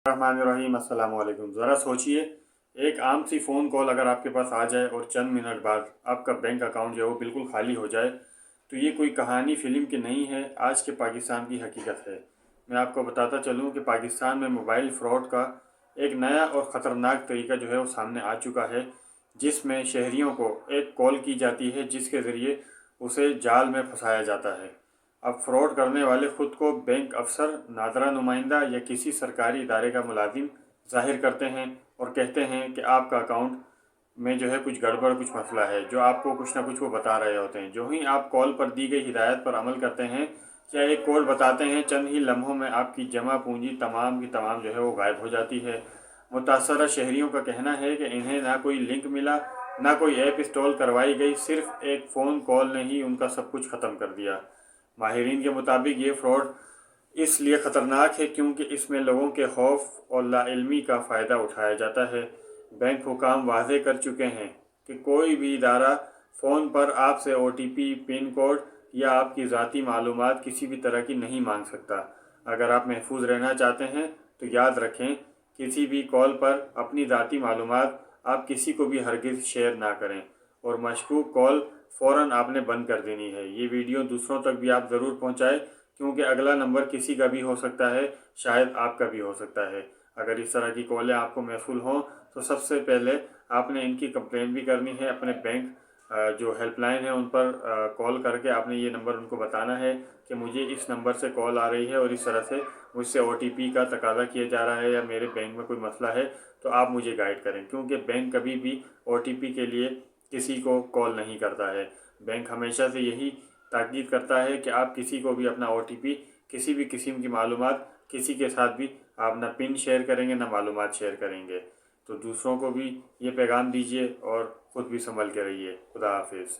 रहमानिर्रहीम। अस्सलाम वालेकुम। ज़रा सोचिए, एक आम सी फ़ोन कॉल अगर आपके पास आ जाए और चंद मिनट बाद आपका बैंक अकाउंट जो है वो बिल्कुल खाली हो जाए, तो ये कोई कहानी फ़िल्म की नहीं है, आज के पाकिस्तान की हकीकत है। मैं आपको बताता चलूँ कि पाकिस्तान में मोबाइल फ़्रॉड का एक नया और ख़तरनाक तरीका जो है वो सामने आ चुका है, जिसमें शहरियों को एक कॉल की जाती है जिसके ज़रिए उसे जाल में फंसाया जाता है। अब फ्रॉड करने वाले खुद को बैंक अफसर, नादरा नुमाइंदा या किसी सरकारी इदारे का मुलाजिम ज़ाहिर करते हैं और कहते हैं कि आपका अकाउंट में जो है कुछ गड़बड़, कुछ मसला है, जो आपको कुछ ना कुछ वो बता रहे होते हैं। जो ही आप कॉल पर दी गई हिदायत पर अमल करते हैं या एक कोड बताते हैं, चंद ही लम्हों में आपकी जमा पूंजी तमाम की तमाम जो है वो गायब हो जाती है। मुतासरा शहरियों का कहना है कि इन्हें ना कोई लिंक मिला, ना कोई ऐप इंस्टॉल करवाई गई, सिर्फ एक फ़ोन कॉल ने ही उनका सब कुछ ख़त्म कर दिया। माहिरीन के मुताबिक ये फ्रॉड इसलिए ख़तरनाक है क्योंकि इसमें लोगों के खौफ और लाइल्मी का फ़ायदा उठाया जाता है। बैंक हुकाम वाज़े कर चुके हैं कि कोई भी इदारा फ़ोन पर आपसे OTP, पिन कोड या आपकी ज़ाती मालूमात किसी भी तरह की नहीं मांग सकता। अगर आप महफूज रहना चाहते हैं तो याद रखें, किसी भी कॉल पर अपनी ज़ाती मालूमात आप किसी को भी हरगिज़ शेयर ना करें और मशकूक कॉल फ़ौरन आपने बंद कर देनी है। ये वीडियो दूसरों तक भी आप ज़रूर पहुँचाएँ, क्योंकि अगला नंबर किसी का भी हो सकता है, शायद आपका भी हो सकता है। अगर इस तरह की कॉलें आपको महसूल हों तो सबसे पहले आपने इनकी कंप्लेन भी करनी है। अपने बैंक जो हेल्पलाइन है उन पर कॉल करके आपने ये नंबर उनको बताना है कि मुझे इस नंबर से कॉल आ रही है और इस तरह से मुझसे OTP का तकाजा किया जा रहा है या मेरे बैंक में कोई मसला है, तो आप मुझे गाइड करें। क्योंकि बैंक कभी भी OTP के लिए किसी को कॉल नहीं करता है। बैंक हमेशा से यही ताकीद करता है कि आप किसी को भी अपना OTP, किसी भी किस्म की मालूमात किसी के साथ भी आप ना पिन शेयर करेंगे, ना मालूमात शेयर करेंगे। तो दूसरों को भी ये पैगाम दीजिए और ख़ुद भी संभल के रहिए। खुदा हाफिज़।